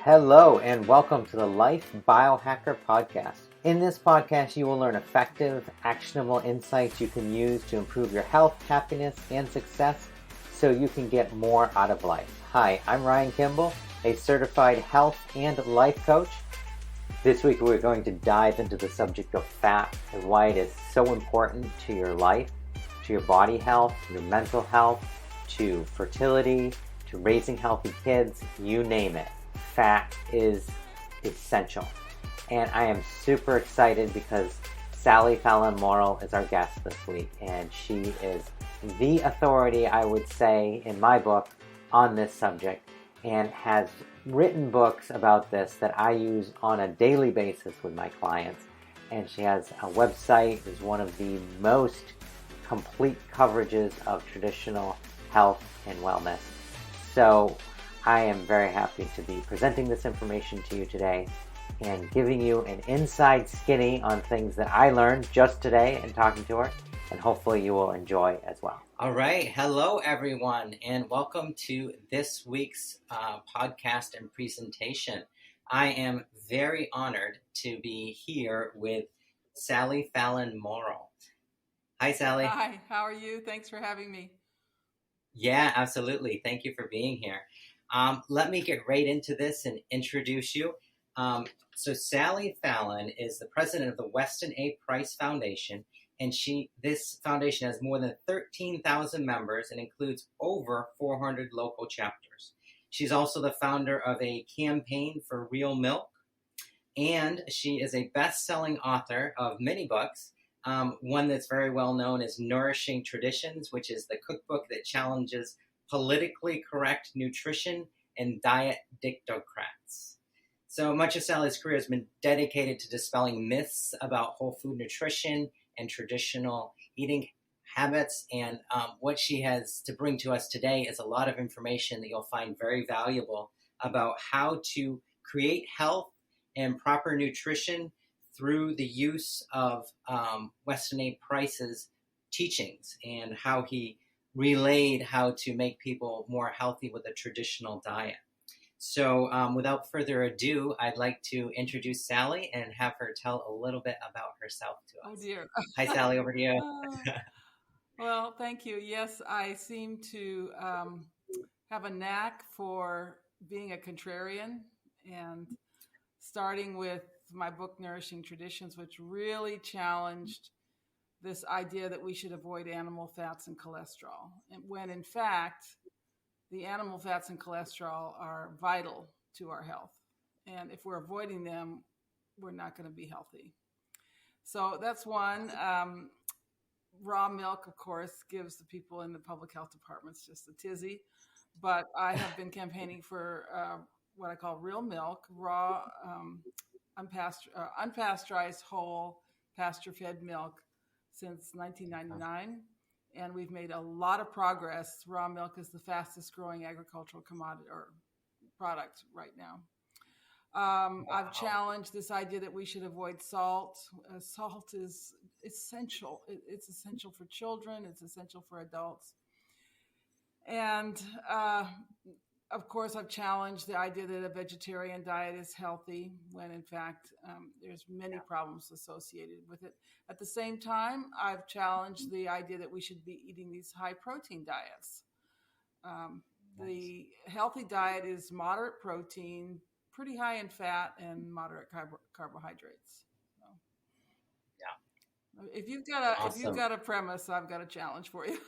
Hello and welcome to the Life Biohacker Podcast. In this podcast, you will learn effective, actionable insights you can use to improve your health, happiness, and success so you can get more out of life. Hi, I'm Ryan Kimball, a certified health and life coach. This week, we're going to dive into the subject of fat and why it is so important to your life, to your body health, your mental health, to fertility, to raising healthy kids, you name it. Fat is essential. And I am super excited because Sally Fallon Morell is our guest this week, and she is the authority, I would say, in my book on this subject, and has written books about this that I use on a daily basis with my clients. And she has a website, is one of the most complete coverages of traditional health and wellness. So I am very happy to be presenting this information to you today and giving you an inside skinny on things that I learned just today in talking to her, and hopefully you will enjoy as well. All right. Hello, everyone, and welcome to this week's podcast and presentation. I am very honored to be here with Sally Fallon Morell. Hi, Sally. Hi, how are you? Thanks for having me. Yeah, absolutely. Thank you for being here. Let me get right into this and introduce you. So Sally Fallon is the president of the Weston A Foundation, and this foundation has more than 13,000 members and includes over 400 local chapters. She's also the founder of a campaign for real milk, and she is a best-selling author of many books. One that's very well known is Nourishing Traditions, which is the cookbook that challenges politically correct nutrition and Diet Dictocrats. So much of Sally's career has been dedicated to dispelling myths about whole food nutrition and traditional eating habits. And what she has to bring to us today is a lot of information that you'll find very valuable about how to create health and proper nutrition through the use of Weston A. Price's teachings and how he relayed how to make people more healthy with a traditional diet. So without further ado, I'd like to introduce Sally and have her tell a little bit about herself to us. Oh, dear. Hi, Sally, over to you. Well, thank you. Yes, I seem to have a knack for being a contrarian, and starting with my book, Nourishing Traditions, which really challenged this idea that we should avoid animal fats and cholesterol, and when in fact, the animal fats and cholesterol are vital to our health. And if we're avoiding them, we're not going to be healthy. So that's one. Raw milk, of course, gives the people in the public health departments just a tizzy. But I have been campaigning for what I call real milk, raw, unpasteurized, whole, pasture-fed milk since 1999. And we've made a lot of progress. Raw milk is the fastest growing agricultural commodity or product right now. Wow. I've challenged this idea that we should avoid salt. Salt is essential. It's essential for children. It's essential for adults. And of course, I've challenged the idea that a vegetarian diet is healthy when, in fact, there's many problems associated with it. At the same time, I've challenged the idea that we should be eating these high-protein diets. The healthy diet is moderate protein, pretty high in fat, and moderate carbohydrates. So, yeah. If you've got a premise, I've got a challenge for you.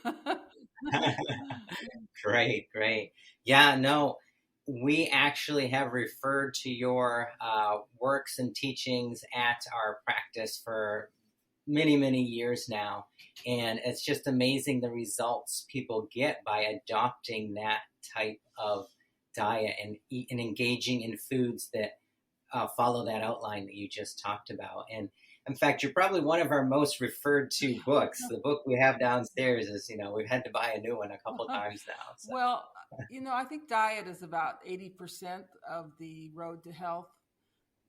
Great. Yeah, no, we actually have referred to your works and teachings at our practice for many years now. And it's just amazing the results people get by adopting that type of diet and engaging in foods that follow that outline that you just talked about. And in fact, you're probably one of our most referred to books. The book we have downstairs is, we've had to buy a new one a couple times now. So. Well, I think diet is about 80% of the road to health,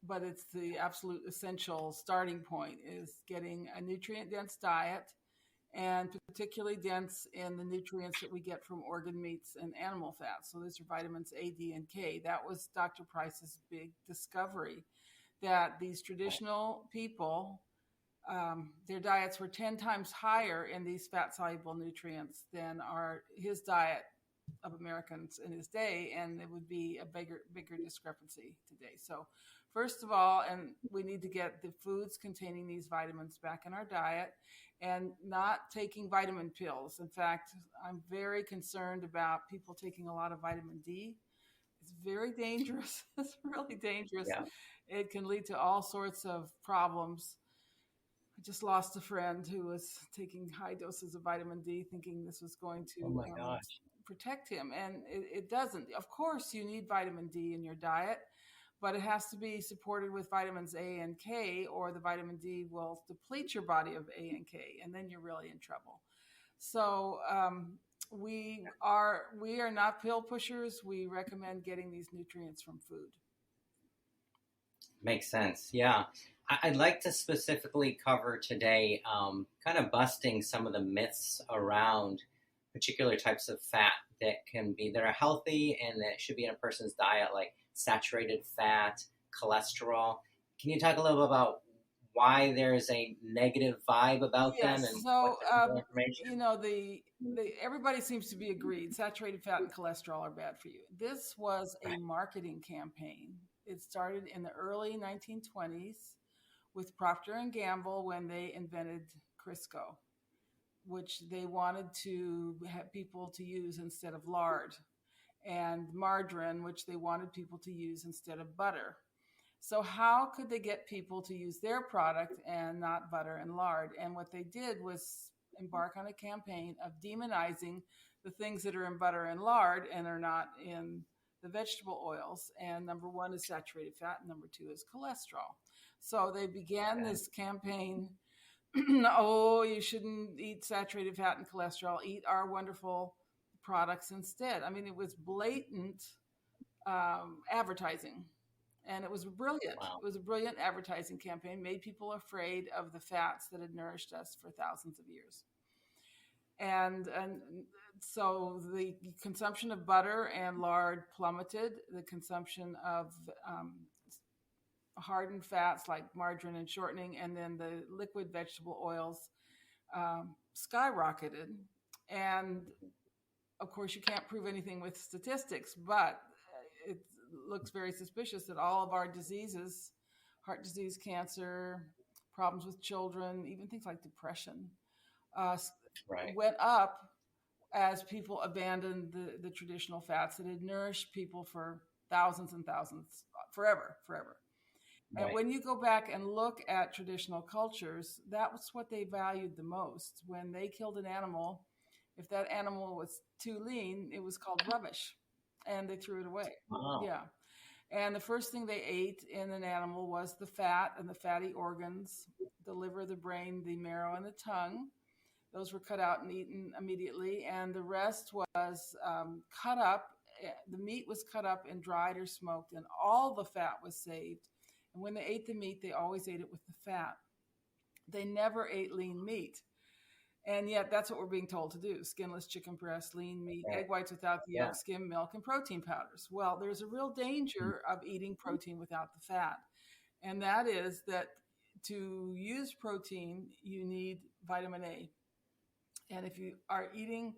but it's the absolute essential starting point is getting a nutrient-dense diet and particularly dense in the nutrients that we get from organ meats and animal fats. So those are vitamins A, D, and K. That was Dr. Price's big discovery, that these traditional people, their diets were 10 times higher in these fat-soluble nutrients than his diet of Americans in his day, and it would be a bigger discrepancy today. So first of all, and we need to get the foods containing these vitamins back in our diet and not taking vitamin pills. In fact, I'm very concerned about people taking a lot of vitamin D. It's very dangerous. It's really dangerous. Yeah. It can lead to all sorts of problems. I just lost a friend who was taking high doses of vitamin D, thinking this was going Oh to my gosh. protect him. And it doesn't. Of course, you need vitamin D in your diet, but it has to be supported with vitamins A and K, or the vitamin D will deplete your body of A and K, and then you're really in trouble. So we are not pill pushers. We recommend getting these nutrients from food. Makes sense. Yeah. I'd like to specifically cover today kind of busting some of the myths around particular types of fat that are healthy and that should be in a person's diet, like saturated fat, cholesterol. Can you talk a little bit about why there's a negative vibe about them and So, what's the information? you know, everybody seems to be agreed saturated fat and cholesterol are bad for you. This was a Right. marketing campaign. It started in the early 1920s with Procter and Gamble when they invented Crisco, which they wanted to have people to use instead of lard, and margarine, which they wanted people to use instead of butter. So how could they get people to use their product and not butter and lard? And what they did was embark on a campaign of demonizing the things that are in butter and lard and are not in the vegetable oils. And number one is saturated fat, and number two is cholesterol. So they began this campaign. Oh, you shouldn't eat saturated fat and cholesterol. Eat our wonderful products instead. I mean, it was blatant advertising. And it was brilliant. Wow. It was a brilliant advertising campaign, made people afraid of the fats that had nourished us for thousands of years. And so the consumption of butter and lard plummeted. The consumption of hardened fats like margarine and shortening, and then the liquid vegetable oils skyrocketed. And of course, you can't prove anything with statistics, but it looks very suspicious that all of our diseases, heart disease, cancer, problems with children, even things like depression, Right. went up as people abandoned the traditional fats that had nourished people for thousands and thousands, forever. And Right. when you go back and look at traditional cultures, that was what they valued the most. When they killed an animal, if that animal was too lean, it was called rubbish, and they threw it away. Wow. Yeah. And the first thing they ate in an animal was the fat and the fatty organs, the liver, the brain, the marrow, and the tongue. Those were cut out and eaten immediately. And the rest was cut up. The meat was cut up and dried or smoked, and all the fat was saved. And when they ate the meat, they always ate it with the fat. They never ate lean meat. And yet that's what we're being told to do: skinless chicken breast, lean meat, Right. egg whites without the Yeah. yolk, skim milk, and protein powders. Well, there's a real danger of eating protein without the fat. And that is that to use protein, you need vitamin A. And if you are eating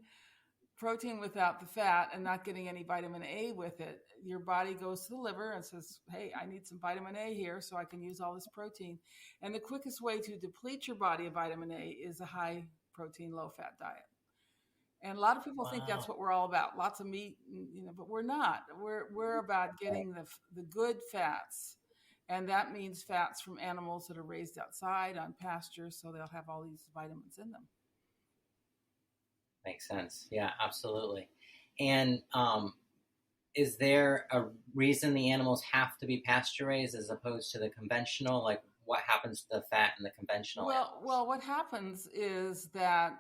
protein without the fat and not getting any vitamin A with it, your body goes to the liver and says, hey, I need some vitamin A here so I can use all this protein. And the quickest way to deplete your body of vitamin A is a high protein, low fat diet. And a lot of people think that's what we're all about. Lots of meat, but we're not. We're about getting the good fats. And that means fats from animals that are raised outside on pasture, so they'll have all these vitamins in them. Makes sense. Yeah, absolutely. And is there a reason the animals have to be pasture raised as opposed to the conventional? Like, what happens to the fat in the conventional animals? Well, what happens is that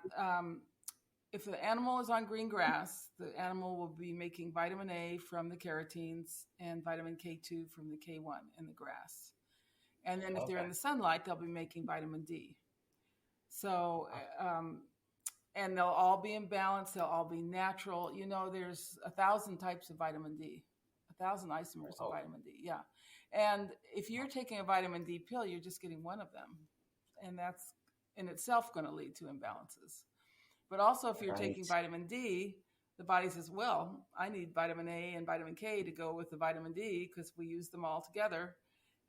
if the animal is on green grass, the animal will be making vitamin A from the carotenes and vitamin K2 from the K1 in the grass. And then if they're in the sunlight, they'll be making vitamin D. So and they'll all be in balance. They'll all be natural. You know, there's 1,000 types of vitamin D, 1,000 isomers of vitamin D. Yeah. And if you're taking a vitamin D pill, you're just getting one of them. And that's in itself going to lead to imbalances. But also, if you're taking vitamin D, the body says, well, I need vitamin A and vitamin K to go with the vitamin D because we use them all together.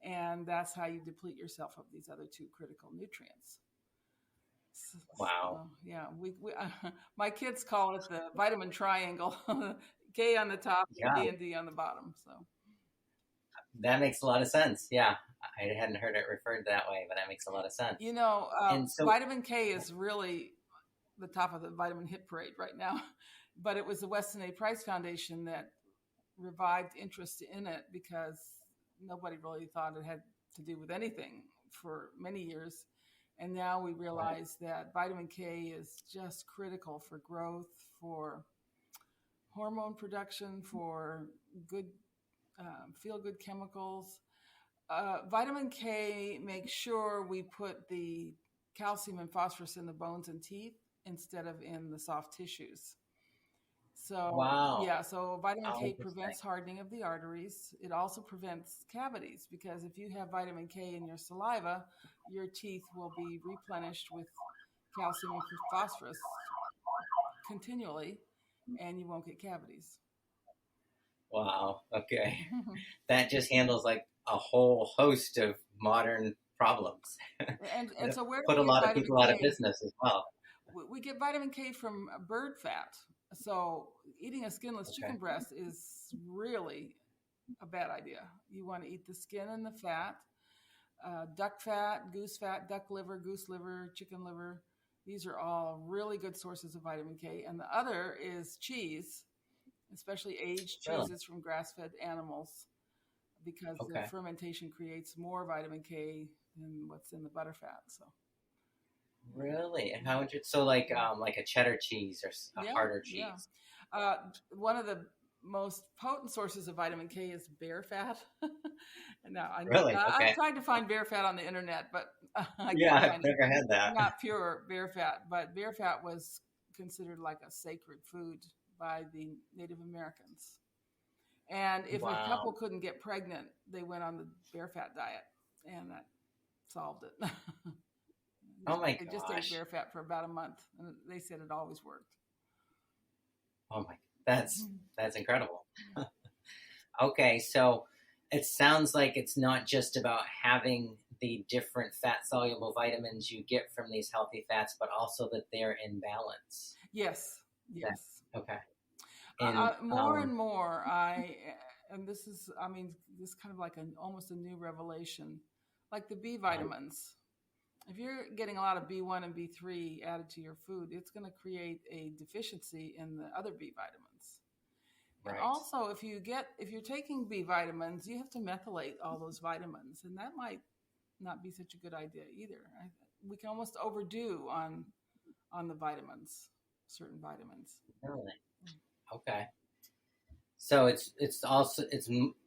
And that's how you deplete yourself of these other two critical nutrients. Wow. So, yeah, my kids call it the vitamin triangle, K on the top, Yeah. A and D on the bottom. So that makes a lot of sense. Yeah. I hadn't heard it referred that way, but that makes a lot of sense. You know, and so, vitamin K is really the top of the vitamin hit parade right now. But it was the Weston A. Price Foundation that revived interest in it because nobody really thought it had to do with anything for many years. And now we realize that vitamin K is just critical for growth, for hormone production, for good, feel-good chemicals. Vitamin K makes sure we put the calcium and phosphorus in the bones and teeth instead of in the soft tissues. So, yeah, so vitamin K prevents hardening of the arteries. It also prevents cavities because if you have vitamin K in your saliva, your teeth will be replenished with calcium and phosphorus continually, and you won't get cavities. Wow. Okay. That just handles like a whole host of modern problems. And so where put a lot of people out of business as well. We get vitamin K from bird fat. So eating a skinless chicken breast is really a bad idea. You want to eat the skin and the fat, duck fat, goose fat, duck liver, goose liver, chicken liver. These are all really good sources of vitamin K. And the other is cheese, especially aged cheeses from grass-fed animals, because the fermentation creates more vitamin K than what's in the butter fat. So. Really? And how would you, so like a cheddar cheese or a harder cheese? Yeah. One of the most potent sources of vitamin K is bear fat. Now, I've tried to find bear fat on the internet, but I've never had that. Not pure bear fat, but bear fat was considered like a sacred food by the Native Americans. And if a couple couldn't get pregnant, they went on the bear fat diet, and that solved it. Oh my gosh. They just ate bear fat for about a month, and they said it always worked. Oh my, that's incredible. Okay, so it sounds like it's not just about having the different fat-soluble vitamins you get from these healthy fats, but also that they're in balance. Yes. Okay. And more and more, this is kind of like almost a new revelation, like the B vitamins. If you're getting a lot of B1 and B3 added to your food, it's going to create a deficiency in the other B vitamins. And also, if you're taking B vitamins, you have to methylate all those vitamins, and that might not be such a good idea either. We can almost overdo on the vitamins, certain vitamins. Really? Okay. So it's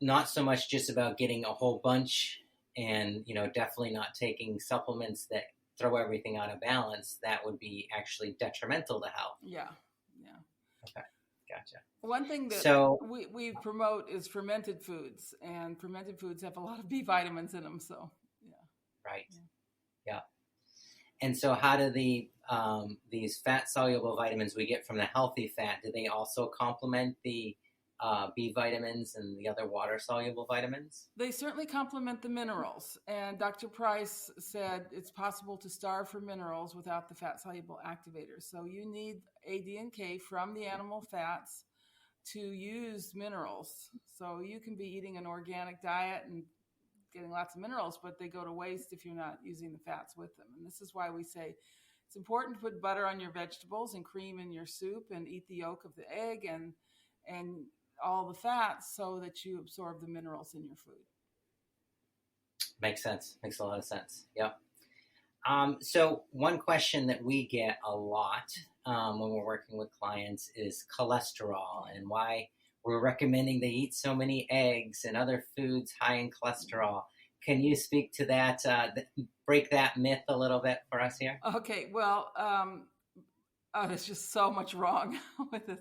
not so much just about getting a whole bunch. And, definitely not taking supplements that throw everything out of balance. That would be actually detrimental to health. Yeah. Okay, gotcha. One thing that we promote is fermented foods, and fermented foods have a lot of B vitamins in them. So, yeah. Right. Yeah. And so how do these fat-soluble vitamins we get from the healthy fat, do they also complement the B vitamins and the other water-soluble vitamins? They certainly complement the minerals. And Dr. Price said it's possible to starve for minerals without the fat-soluble activators. So you need A, D, and K from the animal fats to use minerals. So you can be eating an organic diet and getting lots of minerals, but they go to waste if you're not using the fats with them. And this is why we say it's important to put butter on your vegetables and cream in your soup and eat the yolk of the egg and all the fats so that you absorb the minerals in your food. Makes sense. Makes a lot of sense. Yep. So one question that we get a lot when we're working with clients is cholesterol and why we're recommending they eat so many eggs and other foods high in cholesterol. Can you speak to that, break that myth a little bit for us here? Okay. Well, Oh, there's just so much wrong with this.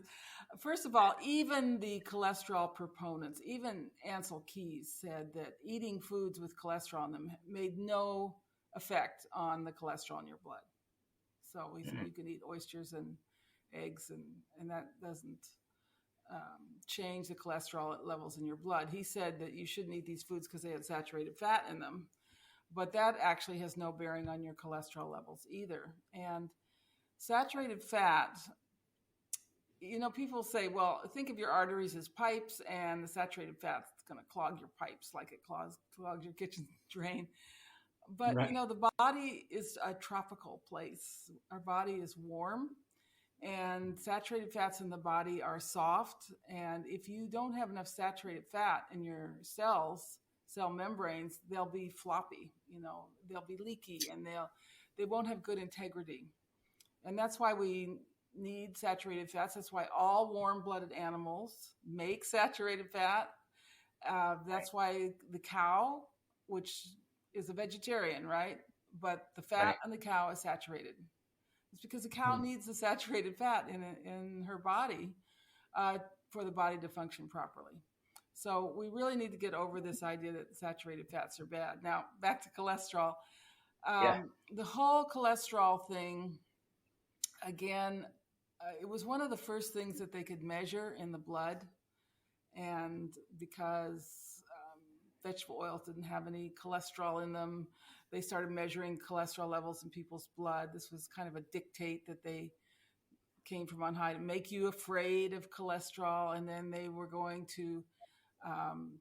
First of all, even the cholesterol proponents, even Ansel Keys said that eating foods with cholesterol in them made no effect on the cholesterol in your blood. So he said you can eat oysters and eggs, and that doesn't change the cholesterol levels in your blood. He said that you shouldn't eat these foods because they had saturated fat in them, but that actually has no bearing on your cholesterol levels either. And saturated fat, people say, well, think of your arteries as pipes, and the saturated fat's going to clog your pipes like it clogs your kitchen drain. But, Right. The body is a tropical place. Our body is warm, and saturated fats in the body are soft. And if you don't have enough saturated fat in your cell membranes, they'll be floppy, they'll be leaky, and they won't have good integrity. And that's why we need saturated fats. That's why all warm-blooded animals make saturated fat. That's why the cow, which is a vegetarian, right? But the fat on the cow is saturated. It's because the cow needs the saturated fat in her body for the body to function properly. So we really need to get over this idea that saturated fats are bad. Now, back to cholesterol. The whole cholesterol thing, again, it was one of the first things that they could measure in the blood. And because vegetable oils didn't have any cholesterol in them, they started measuring cholesterol levels in people's blood. This was kind of a dictate that they came from on high to make you afraid of cholesterol. And then they were going to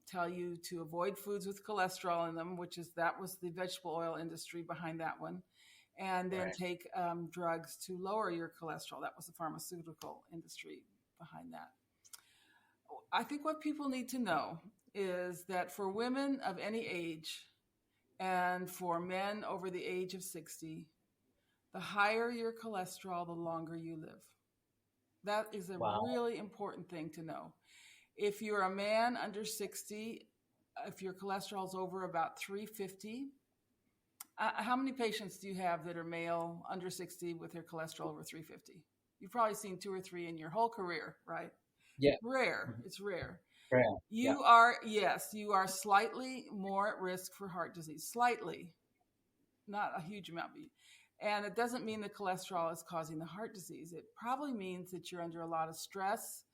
tell you to avoid foods with cholesterol in them, that was the vegetable oil industry behind that one. And then take drugs to lower your cholesterol. That was the pharmaceutical industry behind that. I think what people need to know is that for women of any age and for men over the age of 60, the higher your cholesterol, the longer you live. That is a really important thing to know. If you're a man under 60, if your cholesterol is over about 350, how many patients do you have that are male under 60 with their cholesterol over 350? You've probably seen 2 or 3 in your whole career, right? Yeah. Rare. It's rare. Rare. You are slightly more at risk for heart disease. Slightly. Not a huge amount. And it doesn't mean the cholesterol is causing the heart disease. It probably means that you're under a lot of stress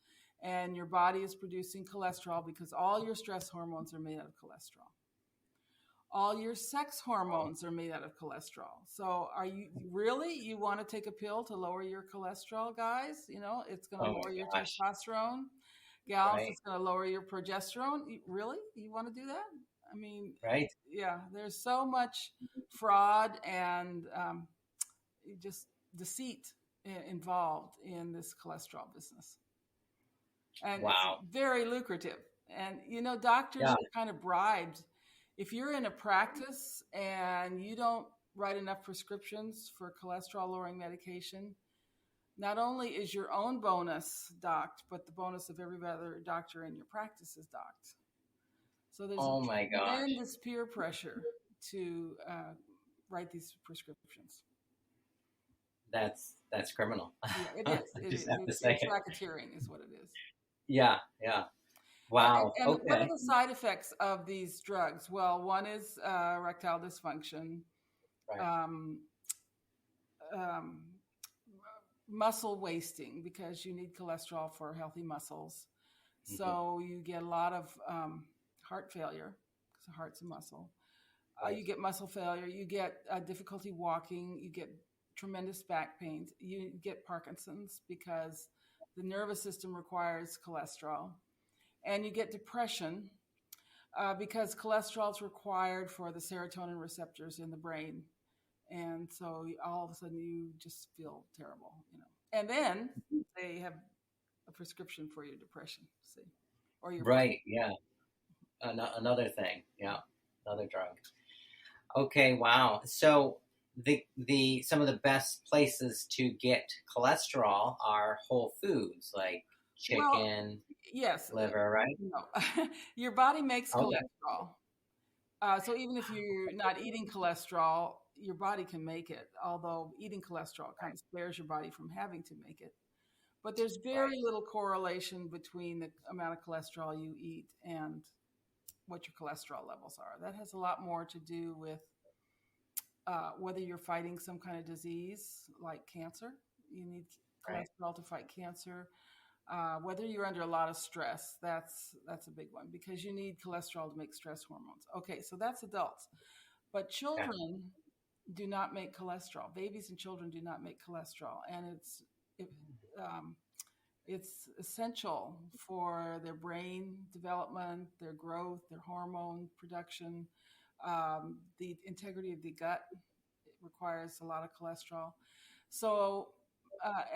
and your body is producing cholesterol because all your stress hormones are made out of cholesterol. All your sex hormones are made out of cholesterol. So you want to take a pill to lower your cholesterol, guys? It's going to lower your testosterone. Gals, it's going to lower your progesterone. Really? You want to do that? I mean, yeah, there's so much fraud and just deceit involved in this cholesterol business. And it's very lucrative. And, doctors are kind of bribed. If you're in a practice and you don't write enough prescriptions for cholesterol-lowering medication, not only is your own bonus docked, but the bonus of every other doctor in your practice is docked. So there's tremendous peer pressure to write these prescriptions. That's criminal. Yeah, it is. It's racketeering is what it is. Yeah. Wow. And what are the side effects of these drugs? Well, one is erectile dysfunction, muscle wasting, because you need cholesterol for healthy muscles. Mm-hmm. So you get a lot of heart failure, because the heart's a muscle. You get muscle failure. You get difficulty walking. You get tremendous back pains. You get Parkinson's because the nervous system requires cholesterol. And you get depression because cholesterol is required for the serotonin receptors in the brain. And so all of a sudden you just feel terrible, And then they have a prescription for your depression, see? Or your yeah. Another thing, another drug. Okay, wow. So the some of the best places to get cholesterol are whole foods like chicken, liver, right? No. Your body makes cholesterol. So even if you're not eating cholesterol, your body can make it, although eating cholesterol kind of spares your body from having to make it. But there's very little correlation between the amount of cholesterol you eat and what your cholesterol levels are. That has a lot more to do with whether you're fighting some kind of disease like cancer. You need cholesterol to fight cancer. Whether you're under a lot of stress, that's a big one, because you need cholesterol to make stress hormones. Okay, so that's adults. But children do not make cholesterol. Babies and children do not make cholesterol. And it's essential for their brain development, their growth, their hormone production, the integrity of the gut. It requires a lot of cholesterol. So,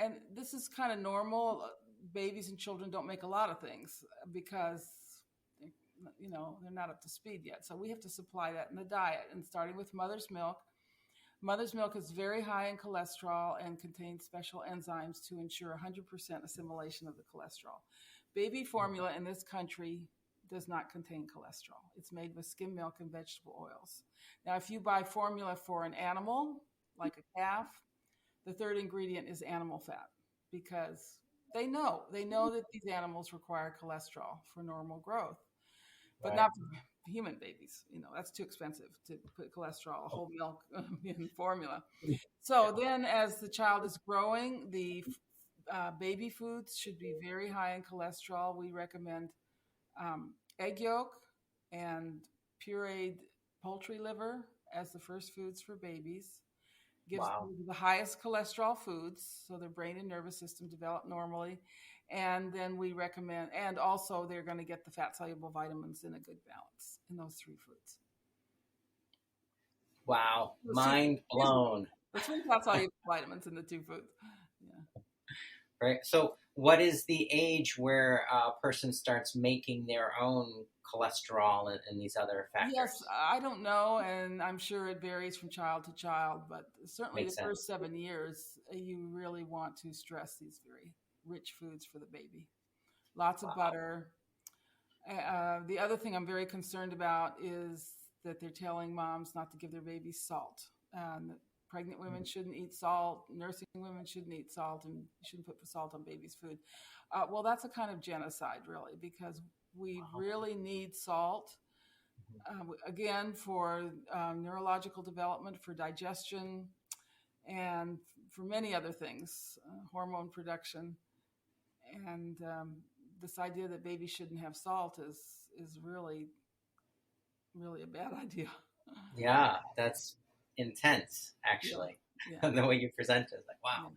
and this is kind of normal. Babies and children don't make a lot of things because they're not up to speed yet. So we have to supply that in the diet, and starting with mother's milk. Mother's milk is very high in cholesterol and contains special enzymes to ensure 100% assimilation of the cholesterol. Baby formula in this country does not contain cholesterol. It's made with skim milk and vegetable oils. Now, if you buy formula for an animal, like a calf, the third ingredient is animal fat, because they know that these animals require cholesterol for normal growth, but not for human babies. That's too expensive to put cholesterol, whole milk in formula. So then as the child is growing, the baby foods should be very high in cholesterol. We recommend egg yolk and pureed poultry liver as the first foods for babies. Gives them the highest cholesterol foods, so their brain and nervous system develop normally. And then we recommend, and also they're going to get the fat soluble vitamins in a good balance in those three foods. Wow. Mind blown. The three fat soluble vitamins in the two foods. Yeah. Right. So what is the age where a person starts making their own cholesterol and these other factors? Yes, I don't know, and I'm sure it varies from child to child, but certainly the first 7 years, you really want to stress these very rich foods for the baby. Lots of butter. The other thing I'm very concerned about is that they're telling moms not to give their babies salt. Pregnant women shouldn't eat salt. Nursing women shouldn't eat salt, and you shouldn't put salt on baby's food. Well, that's a kind of genocide, really, because we really need salt, again, for neurological development, for digestion, and for many other things, hormone production. And this idea that babies shouldn't have salt is really, really a bad idea. Yeah, that's intense, actually. Yeah. The way you present it is like, wow.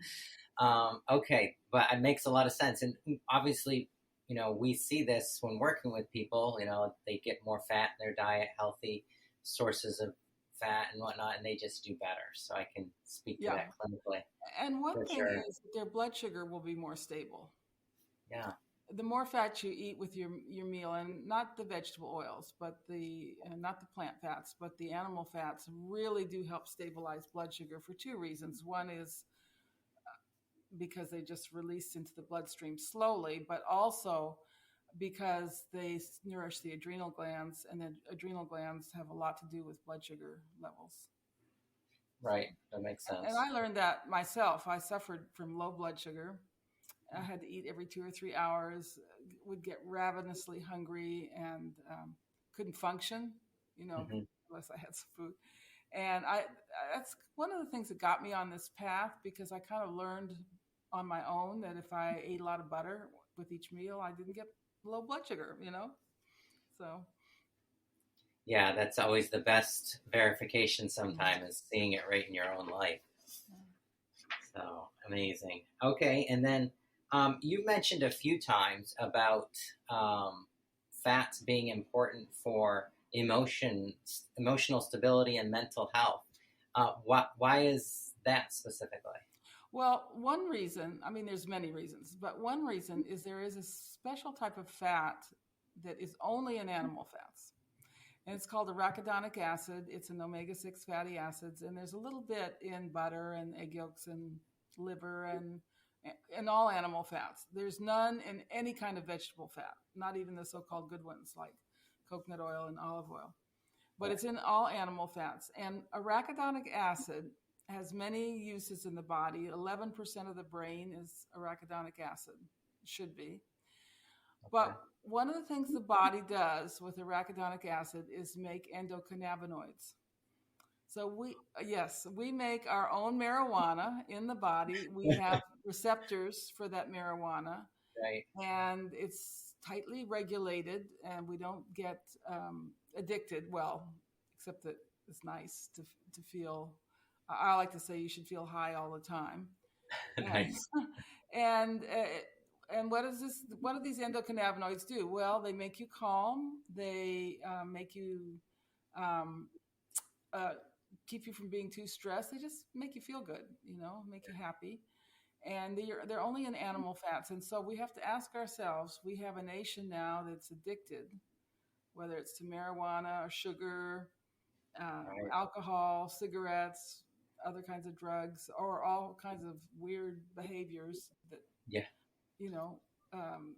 Yeah. Okay, but it makes a lot of sense. And obviously, we see this when working with people. They get more fat in their diet, healthy sources of fat and whatnot, and they just do better. So I can speak to that clinically. And one thing is that their blood sugar will be more stable. Yeah. The more fat you eat with your meal, and not the vegetable oils, but not the plant fats, but the animal fats, really do help stabilize blood sugar for two reasons. One is because they just release into the bloodstream slowly, but also because they nourish the adrenal glands, and the adrenal glands have a lot to do with blood sugar levels. Right, that makes sense. And I learned that myself. I suffered from low blood sugar. I had to eat every 2 or 3 hours, would get ravenously hungry, and couldn't function, unless I had some food. And that's one of the things that got me on this path, because I kind of learned on my own that if I ate a lot of butter with each meal, I didn't get low blood sugar, So. Yeah, that's always the best verification sometimes, is seeing it right in your own life. So amazing. Okay, and then you mentioned a few times about fats being important for emotional stability and mental health. Why is that specifically? Well, one reason, there's many reasons, but one reason is there is a special type of fat that is only in animal fats. And it's called arachidonic acid. It's an omega-6 fatty acids, and there's a little bit in butter and egg yolks and liver and all animal fats. There's none in any kind of vegetable fat, not even the so-called good ones like coconut oil and olive oil. but it's in all animal fats. And arachidonic acid has many uses in the body. 11% of the brain is arachidonic acid, should be. But one of the things the body does with arachidonic acid is make endocannabinoids. So we make our own marijuana in the body. We have receptors for that marijuana, Right. and it's tightly regulated, and we don't get addicted. Well, except that it's nice to feel. I like to say you should feel high all the time. Nice. And and what is this? What do these endocannabinoids do? Well, they make you calm. They make you um, uh, keep you from being too stressed. They just make you feel good, make you happy. And they're only in animal fats. And so we have to ask ourselves, we have a nation now that's addicted, whether it's to marijuana or sugar, alcohol, cigarettes, other kinds of drugs, or all kinds of weird behaviors that, Yeah. um,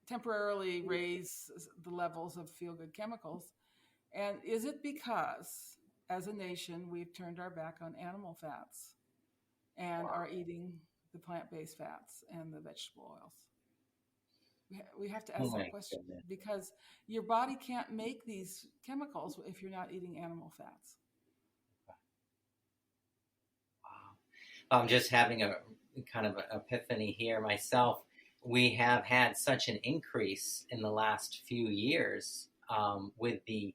temporarily raise the levels of feel-good chemicals. And is it because, as a nation, we've turned our back on animal fats and are eating the plant-based fats and the vegetable oils? We have to ask that question, because your body can't make these chemicals if you're not eating animal fats. Wow. I'm just having a kind of an epiphany here myself. We have had such an increase in the last few years with the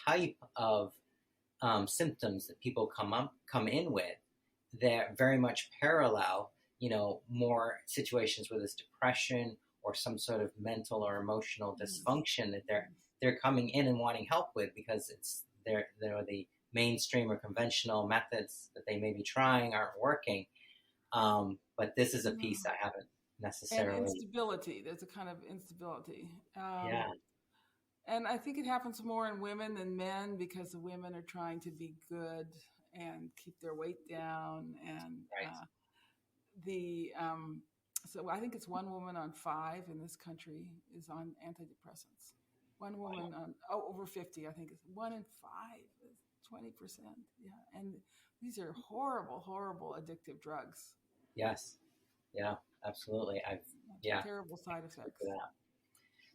type of symptoms that people come in with that very much parallel, more situations where there's depression or some sort of mental or emotional dysfunction that they're coming in and wanting help with, because they're the mainstream or conventional methods that they may be trying aren't working. But this is a piece I haven't necessarily. And instability. There's a kind of instability. Yeah. And I think it happens more in women than men, because the women are trying to be good and keep their weight down. And so I think it's 1 woman on 5 in this country is on antidepressants. 1 woman on over 50, I think it's 1 in 5, 20%. Yeah, and these are horrible, horrible addictive drugs. Yes. Yeah. Absolutely. Terrible side effects.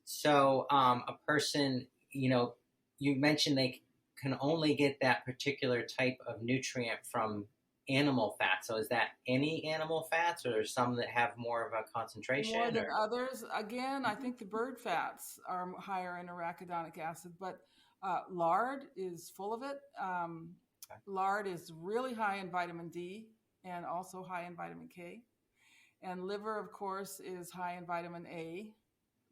So a person, you mentioned they can only get that particular type of nutrient from animal fat. So is that any animal fats, or some that have more of a concentration? More than others. Again, I think the bird fats are higher in arachidonic acid, but lard is full of it. Lard is really high in vitamin D and also high in vitamin K. And liver, of course, is high in vitamin A,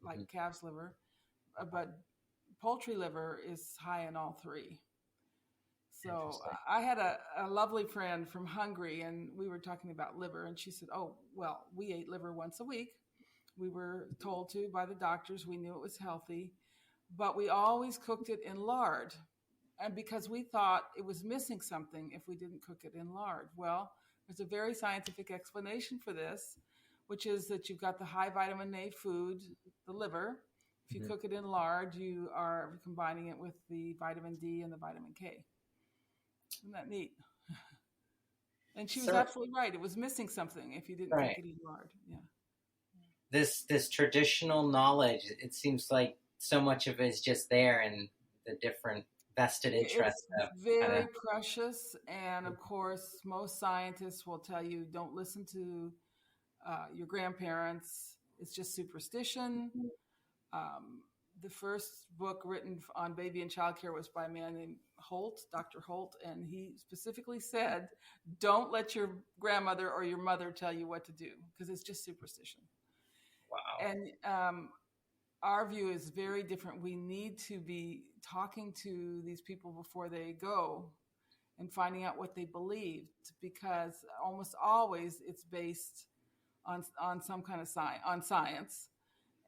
like calf's liver. But poultry liver is high in all 3. So I had a lovely friend from Hungary, and we were talking about liver, and she said, oh, well, we ate liver once a week. We were told to by the doctors. We knew it was healthy, but we always cooked it in lard. And because we thought it was missing something if we didn't cook it in lard. Well, there's a very scientific explanation for this, which is that you've got the high vitamin A food, the liver. If you cook it in lard, you are combining it with the vitamin D and the vitamin K. Isn't that neat? And she was absolutely right. It was missing something if you didn't cook it in lard. Yeah. This traditional knowledge, it seems like so much of it is just there, and the different vested interests. It's very precious. And of course, most scientists will tell you, don't listen to your grandparents. It's just superstition. The first book written on baby and childcare was by a man named Holt, Dr. Holt, and he specifically said, don't let your grandmother or your mother tell you what to do, because it's just superstition. Wow. And our view is very different. We need to be talking to these people before they go and finding out what they believed, because almost always it's based on some kind of science.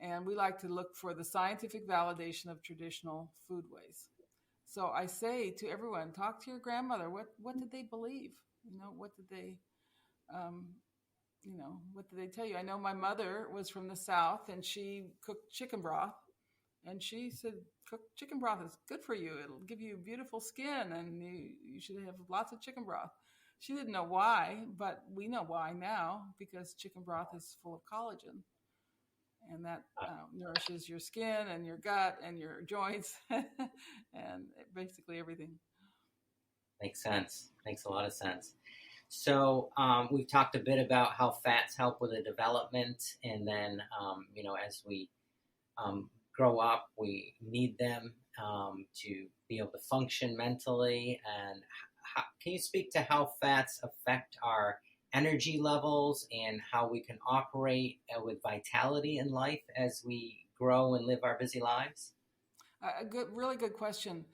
And we like to look for the scientific validation of traditional foodways. So I say to everyone, talk to your grandmother. What did they believe? What did they, what did they tell you? I know my mother was from the South, and she cooked chicken broth, And she said, cooked chicken broth is good for you. It'll give you beautiful skin, and you should have lots of chicken broth. She didn't know why, but we know why now, because chicken broth is full of collagen, and that nourishes your skin and your gut and your joints and basically everything. Makes sense. Makes a lot of sense. So we've talked a bit about how fats help with the development, and then as we grow up, we need them to be able to function mentally. And can you speak to how fats affect our energy levels and how we can operate with vitality in life as we grow and live our busy lives? Really good question.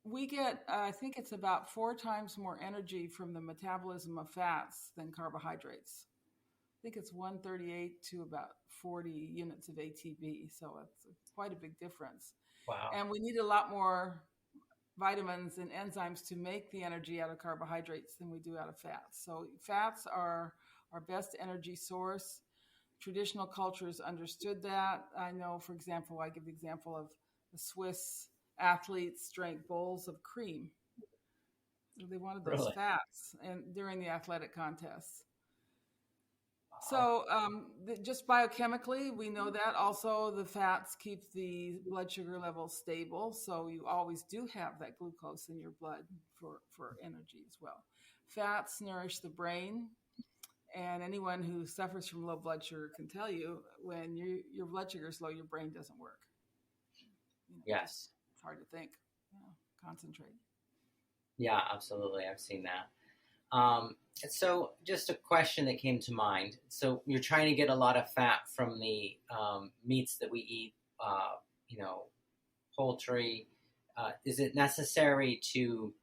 We get, I think it's about 4 times more energy from the metabolism of fats than carbohydrates. I think it's 138 to about 40 units of ATP. So it's quite a big difference. Wow. And we need a lot more vitamins and enzymes to make the energy out of carbohydrates than we do out of fats. So fats are our best energy source. Traditional cultures understood that. I know, for example, I give the example of the Swiss athletes drank bowls of cream. They wanted those Really? fats and during the athletic contests. So just biochemically, we know that. Also, the fats keep the blood sugar levels stable. So you always do have that glucose in your blood for energy as well. Fats nourish the brain. And anyone who suffers from low blood sugar can tell you when your blood sugar is low, your brain doesn't work. Yes. It's hard to think, concentrate. Yeah, absolutely. I've seen that. So just a question that came to mind. So you're trying to get a lot of fat from the meats that we eat, poultry. Is it necessary to,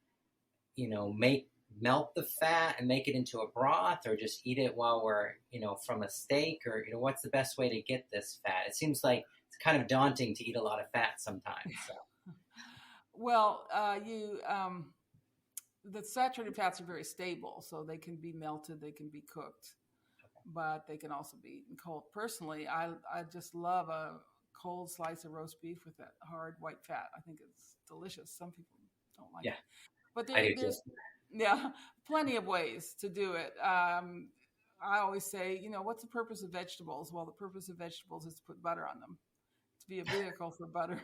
melt the fat and make it into a broth, or just eat it while we're, from a steak, or, what's the best way to get this fat? It seems like it's kind of daunting to eat a lot of fat sometimes. So. Well, the saturated fats are very stable, so they can be melted, they can be cooked, but they can also be eaten cold. Personally, I just love a cold slice of roast beef with that hard white fat. I think it's delicious. Some people don't like it, but there's plenty of ways to do it. I always say, what's the purpose of vegetables? Well, the purpose of vegetables is to put butter on them, to be a vehicle for butter.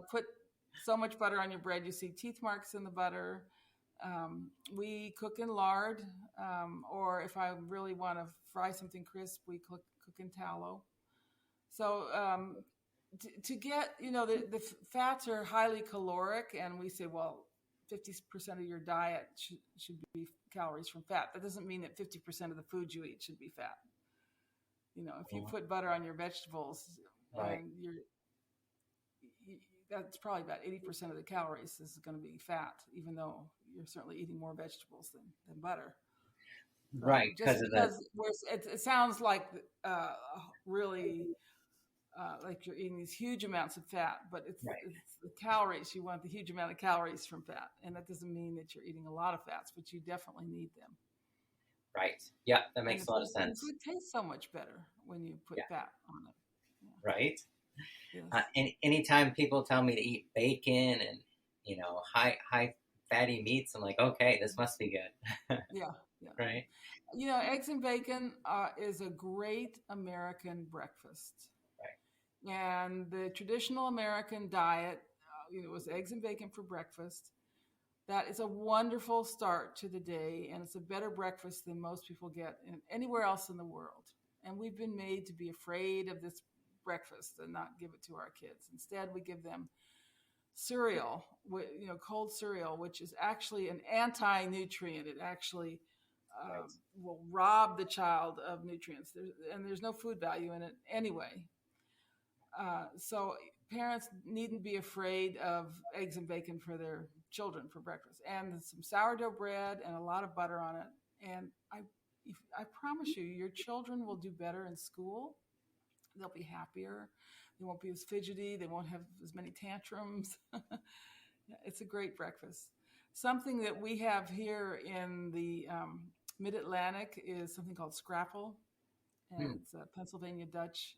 Put so much butter on your bread, you see teeth marks in the butter. We cook in lard, or if I really want to fry something crisp, we cook in tallow. So to get, the fats are highly caloric, and we say, well, 50% of your diet should be calories from fat. That doesn't mean that 50% of the food you eat should be fat. If you put butter on your vegetables, right, and that's probably about 80% of the calories is going to be fat, even though you're certainly eating more vegetables than butter. So right, because it sounds like really like you're eating these huge amounts of fat, but it's the calories. You want the huge amount of calories from fat, and that doesn't mean that you're eating a lot of fats, but you definitely need them. Right. Yeah, that makes a lot of sense. The food tastes so much better when you put fat on it. Yeah. Right. Yes. Anytime people tell me to eat bacon and high fatty meats, I'm like, okay, this must be good. Yeah. Right. Eggs and bacon is a great American breakfast. Right. And the traditional American diet, was eggs and bacon for breakfast. That is a wonderful start to the day, and it's a better breakfast than most people get anywhere else in the world. And we've been made to be afraid of this breakfast and not give it to our kids. Instead, we give them cereal, cold cereal, which is actually an anti-nutrient. It actually will rob the child of nutrients. There's no food value in it anyway. So parents needn't be afraid of eggs and bacon for their children for breakfast, and some sourdough bread and a lot of butter on it. And I promise you, your children will do better in school. They'll be happier. They won't be as fidgety. They won't have as many tantrums. It's a great breakfast. Something that we have here in the Mid-Atlantic is something called scrapple, and it's a Pennsylvania Dutch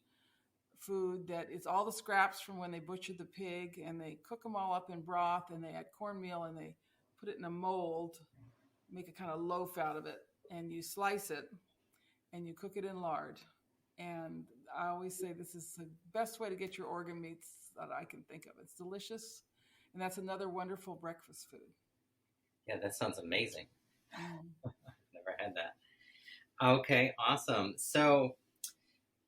food that it's all the scraps from when they butchered the pig, and they cook them all up in broth, and they add cornmeal, and they put it in a mold, make a kind of loaf out of it, and you slice it and you cook it in lard. And I always say this is the best way to get your organ meats that I can think of. It's delicious, and that's another wonderful breakfast food. Yeah, that sounds amazing. Mm. Never had that. Okay, awesome. So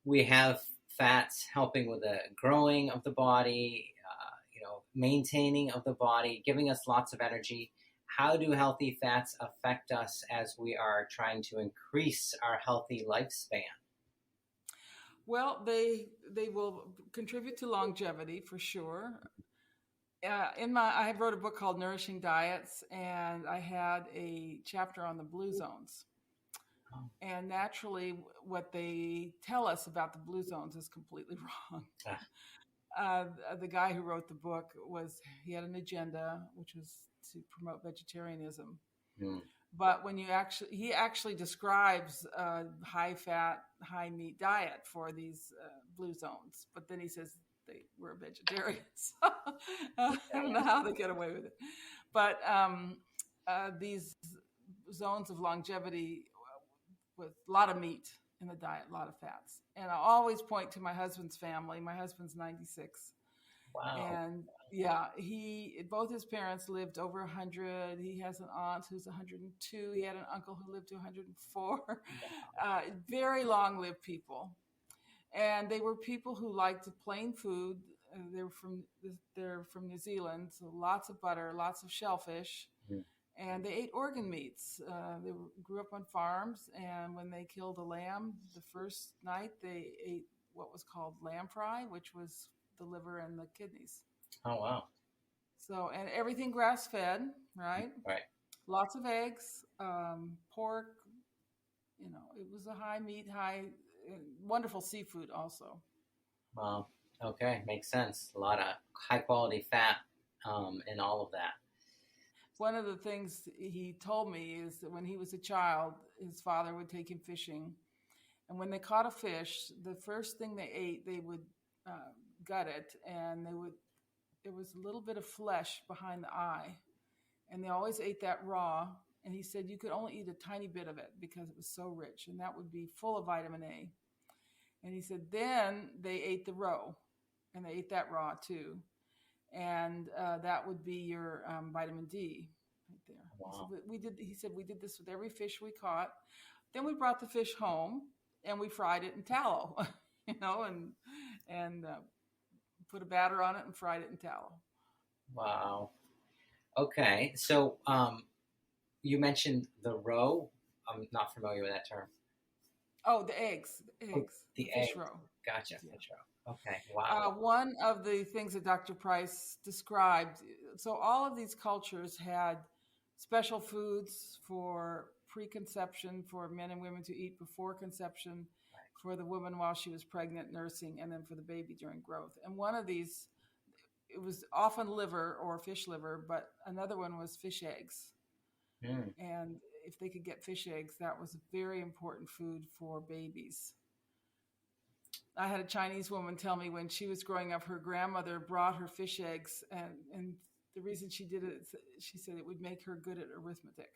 we have fats helping with the growing of the body, maintaining of the body, giving us lots of energy. How do healthy fats affect us as we are trying to increase our healthy lifespan? Well, they will contribute to longevity for sure. I wrote a book called Nourishing Diets, and I had a chapter on the blue zones. And naturally, what they tell us about the blue zones is completely wrong. The guy who wrote the book he had an agenda, which was to promote vegetarianism. Mm. But he actually describes a high fat, high meat diet for these blue zones. But then he says they were vegetarians. I don't know how they get away with it. But these zones of longevity with a lot of meat in the diet, a lot of fats. And I always point to my husband's family. My husband's 96. Wow. And both his parents lived over 100. He has an aunt who's 102. He had an uncle who lived to 104. Very long-lived people. And they were people who liked plain food. They're from New Zealand, so lots of butter, lots of shellfish. Mm. And they ate organ meats. They grew up on farms, and when they killed a lamb, the first night they ate what was called lamb fry, which was the liver and the kidneys. Oh, wow. So, and everything grass-fed, right? Right. Lots of eggs, pork. It was a high meat, wonderful seafood also. Wow. Okay, makes sense. A lot of high-quality fat in all of that. One of the things he told me is that when he was a child, his father would take him fishing. And when they caught a fish, the first thing they ate, they would gut it, and there was a little bit of flesh behind the eye. And they always ate that raw. And he said you could only eat a tiny bit of it because it was so rich, and that would be full of vitamin A. And he said then they ate the roe, and they ate that raw too. And that would be your vitamin D right there. Wow. So he said we did this with every fish we caught. Then we brought the fish home and we fried it in tallow, and put a batter on it and fried it in tallow. Wow. Okay. So you mentioned the roe. I'm not familiar with that term. Oh, the eggs. The fish eggs. roe. Gotcha. Yeah. Fish roe. Okay, wow. One of the things that Dr. Price described, so all of these cultures had special foods for preconception, for men and women to eat before conception, for the woman while she was pregnant, nursing, and then for the baby during growth. And one of these, it was often liver or fish liver, but another one was fish eggs. Mm. And if they could get fish eggs, that was a very important food for babies. I had a Chinese woman tell me when she was growing up, her grandmother brought her fish eggs, and the reason she did it, she said it would make her good at arithmetic.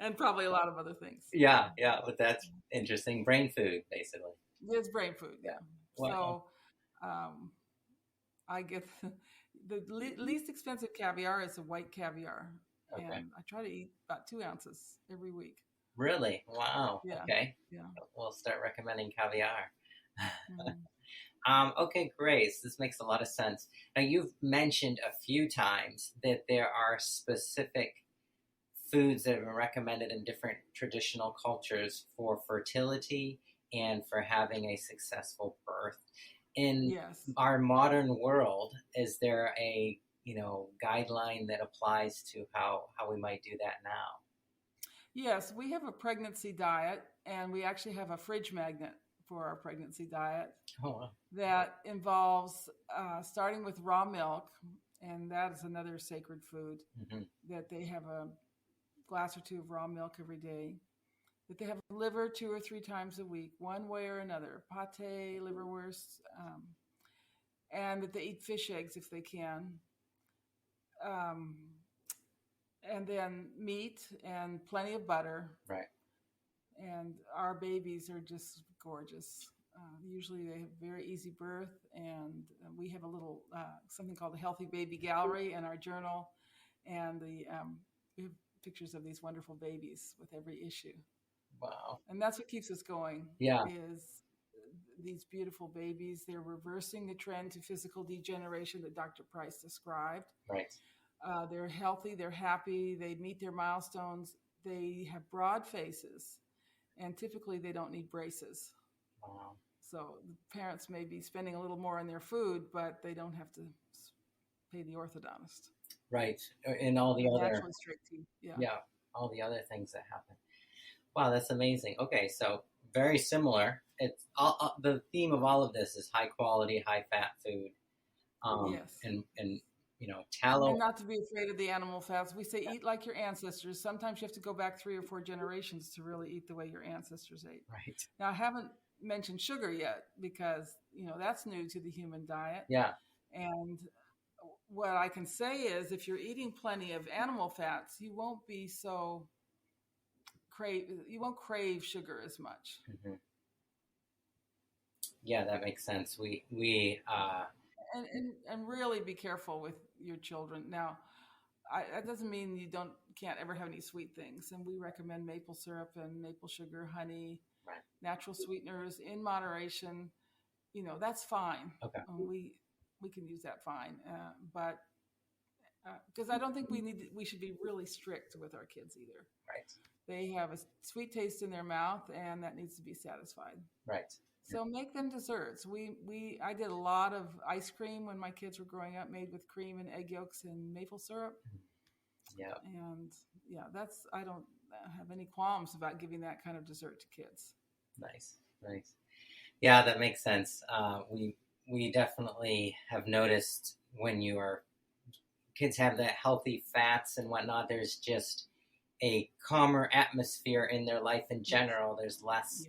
And probably a lot of other things. Yeah, but that's interesting. Brain food, basically. It's brain food, yeah. Wow. So I get the least expensive caviar is a white caviar. Okay. And I try to eat about 2 ounces every week. Really? Wow. Yeah. Okay. Yeah. We'll start recommending caviar. Mm. Okay, great. So this makes a lot of sense. Now, you've mentioned a few times that there are specific foods that have been recommended in different traditional cultures for fertility and for having a successful birth. In our modern world, is there a guideline that applies to how we might do that now? Yes, we have a pregnancy diet, and we actually have a fridge magnet for our pregnancy diet. Oh, wow. That involves starting with raw milk, and that is another sacred food, that they have a glass or two of raw milk every day. that they have liver 2 or 3 times a week, one way or another, pate, liverwurst, and that they eat fish eggs if they can. And then meat and plenty of butter. Right. And our babies are just gorgeous. Usually they have very easy birth, and we have a little something called the Healthy Baby Gallery in our journal, and we have pictures of these wonderful babies with every issue. Wow. And that's what keeps us going. Yeah. Is these beautiful babies. They're reversing the trend to physical degeneration that Dr. Price described. Right. They're healthy, they're happy, they meet their milestones, they have broad faces, and typically they don't need braces. Wow. So the parents may be spending a little more on their food, but they don't have to pay the orthodontist. Right. And all the other naturally straight teeth. Yeah, all the other things that happen. Wow, that's amazing. Okay, so very similar. It's all the theme of all of this is high quality, high fat food. Yes. And tallow. And not to be afraid of the animal fats. We say eat like your ancestors. Sometimes you have to go back 3 or 4 generations to really eat the way your ancestors ate. Right. Now, I haven't mentioned sugar yet because, that's new to the human diet. Yeah. And what I can say is if you're eating plenty of animal fats, you won't crave sugar as much. Mm-hmm. Yeah, that makes sense. We and really be careful with your children. Now, that doesn't mean you can't ever have any sweet things. And we recommend maple syrup and maple sugar, honey, right. natural sweeteners in moderation. That's fine. Okay. We can use that fine, but because I don't think we should be really strict with our kids either. Right. They have a sweet taste in their mouth, and that needs to be satisfied. Right. So make them desserts. I did a lot of ice cream when my kids were growing up, made with cream and egg yolks and maple syrup. Yeah. And I don't have any qualms about giving that kind of dessert to kids. Nice. Yeah, that makes sense. We definitely have noticed when kids have that healthy fats and whatnot, there's just a calmer atmosphere in their life in general. There's less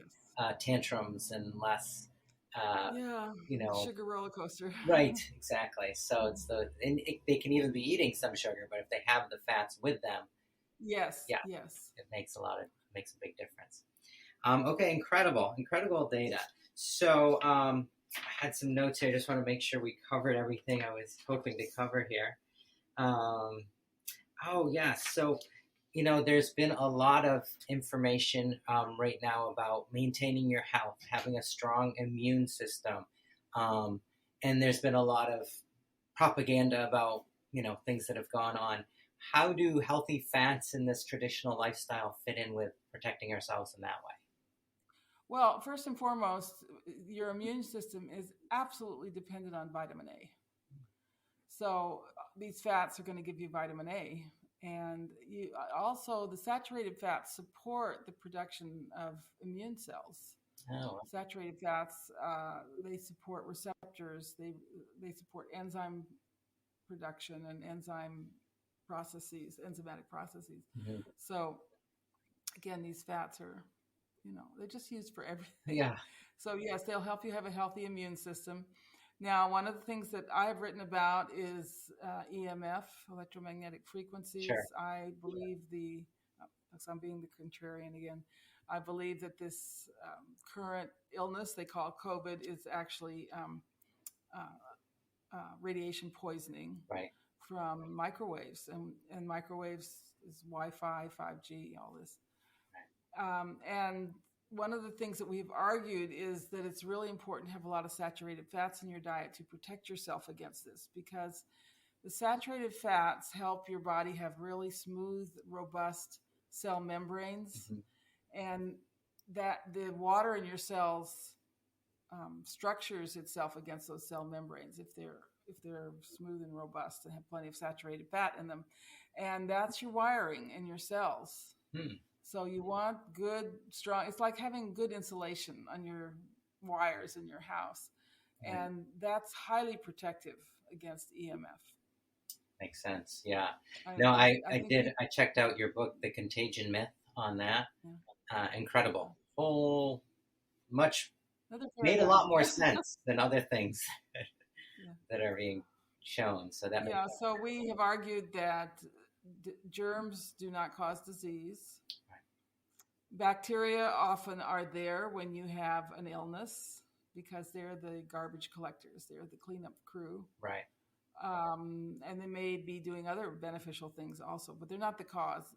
tantrums and less, sugar roller coaster. Right, exactly. So they can even be eating some sugar, but if they have the fats with them, yes, it makes a big difference. Okay, incredible data. So I had some notes here. I just want to make sure we covered everything I was hoping to cover here. So there's been a lot of information right now about maintaining your health, having a strong immune system. And there's been a lot of propaganda about, things that have gone on. How do healthy fats in this traditional lifestyle fit in with protecting ourselves in that way? Well, first and foremost, your immune system is absolutely dependent on vitamin A. So these fats are going to give you vitamin A. And also the saturated fats support the production of immune cells. Oh. Saturated fats, they support receptors. They support enzyme production and enzymatic processes. Mm-hmm. So again, these fats are, they're just used for everything. Yeah. So yes, they'll help you have a healthy immune system. Now, one of the things that I've written about is EMF, electromagnetic frequencies. Sure. I believe I'm being the contrarian again. I believe that this current illness they call COVID is actually radiation poisoning, right, from microwaves. And microwaves is Wi-Fi, 5G, all this. Right. And one of the things that we've argued is that it's really important to have a lot of saturated fats in your diet to protect yourself against this, because the saturated fats help your body have really smooth, robust cell membranes, and that the water in your cells structures itself against those cell membranes if they're smooth and robust and have plenty of saturated fat in them, and that's your wiring in your cells. So you want good, strong, it's like having good insulation on your wires in your house. And that's highly protective against EMF. Makes sense. Yeah. I checked out your book, The Contagion Myth, on that. incredible. Whole much Another made a lot paradigm. more sense than other things Yeah. that are being shown. So that makes Yeah, so we have argued that germs do not cause disease. Bacteria often are there when you have an illness because they're the garbage collectors, they're the cleanup crew. right. And they may be doing other beneficial things also, but they're not the cause.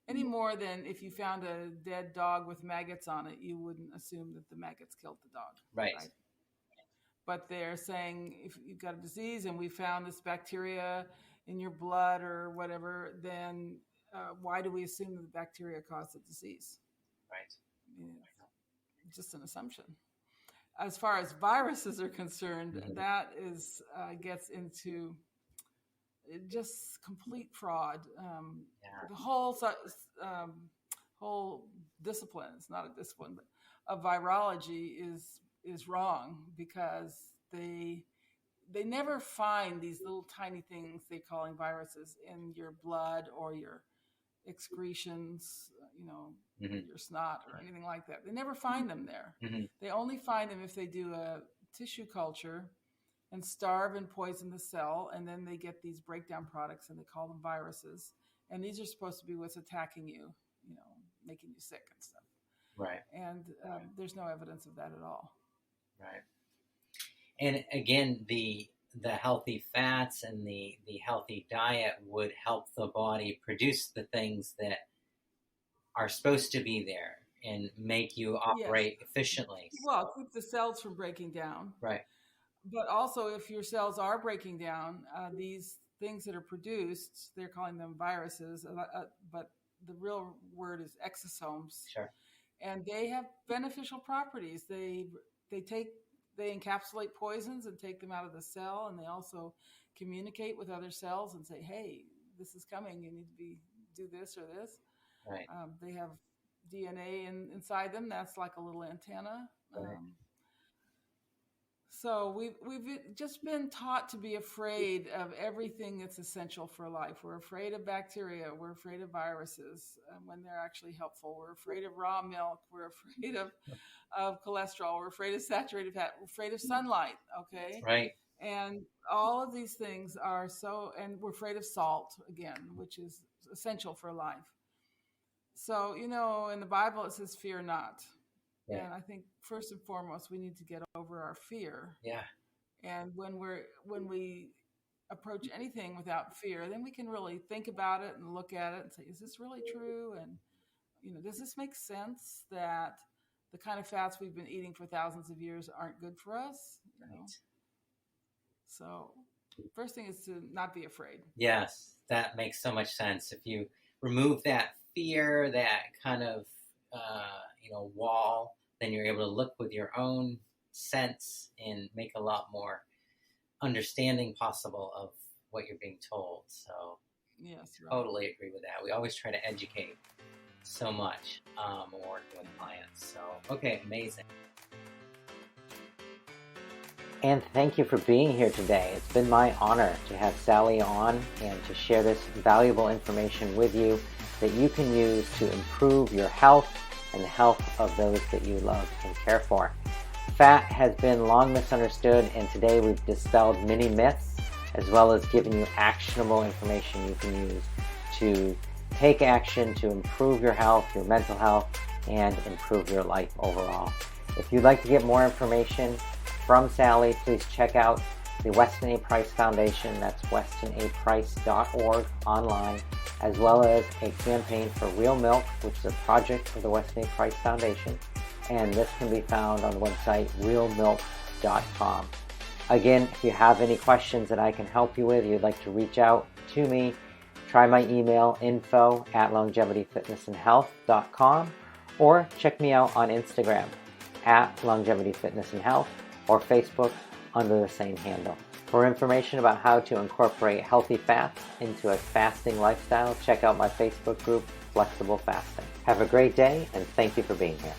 Any more than if you found a dead dog with maggots on it, you wouldn't assume that the maggots killed the dog. Right. But they're saying if you've got a disease and we found this bacteria in your blood or whatever, then why do we assume that the bacteria caused the disease? Right. It's just an assumption. As far as viruses are concerned, Mhm. that is gets into just complete fraud. The whole discipline, it's not a discipline, but of virology is wrong because they never find these little tiny things they're calling viruses in your blood or your excretions, Mhm. your snot or anything like that. They never find them there. Mhm. They only find them if they do a tissue culture and starve and poison the cell, and then they get these breakdown products and they call them viruses. And these are supposed to be what's attacking you, making you sick and stuff. Right. And there's no evidence of that at all. Right. And again, the healthy fats and the healthy diet would help the body produce the things that are supposed to be there and make you operate efficiently. Well, keep the cells from breaking down. Right. But also, if your cells are breaking down, these things that are produced, they're calling them viruses, but the real word is exosomes. Sure. And they have beneficial properties. They encapsulate poisons and take them out of the cell, and they also communicate with other cells and say, "Hey, this is coming. You need to do this or this." Right. They have DNA inside them. That's like a little antenna. Right. So we've just been taught to be afraid of everything that's essential for life. We're afraid of bacteria. We're afraid of viruses when they're actually helpful. We're afraid of raw milk. We're afraid of cholesterol. We're afraid of saturated fat. We're afraid of sunlight. Okay. Right. And all of these things are and we're afraid of salt again, which is essential for life. So, in the Bible, it says, fear not. Yeah. And I think first and foremost, we need to get over our fear. Yeah. And when we approach anything without fear, then we can really think about it and look at it and say, is this really true? And, does this make sense that the kind of fats we've been eating for thousands of years aren't good for us? Right. So first thing is to not be afraid. Yes, that makes so much sense. If you remove that fear, that kind of, wall, then you're able to look with your own sense and make a lot more understanding possible of what you're being told. So yes, right. Totally agree with that. We always try to educate so much when working with clients. So, okay, amazing. And thank you for being here today. It's been my honor to have Sally on and to share this valuable information with you that you can use to improve your health and the health of those that you love and care for. Fat has been long misunderstood, and today we've dispelled many myths as well as given you actionable information you can use to take action to improve your health, your mental health, and improve your life overall. If you'd like to get more information from Sally, please check out the Weston A. Price Foundation. That's westonaprice.org online, as well as a campaign for real milk, which is a project of the Weston A. Price Foundation. And this can be found on the website realmilk.com. Again, if you have any questions that I can help you with, you'd like to reach out to me, try my email, info@longevityfitnessandhealth.com, or check me out on Instagram @longevityfitnessandhealth, or Facebook under the same handle. For information about how to incorporate healthy fats into a fasting lifestyle, check out my Facebook group, Flexible Fasting. Have a great day, and thank you for being here.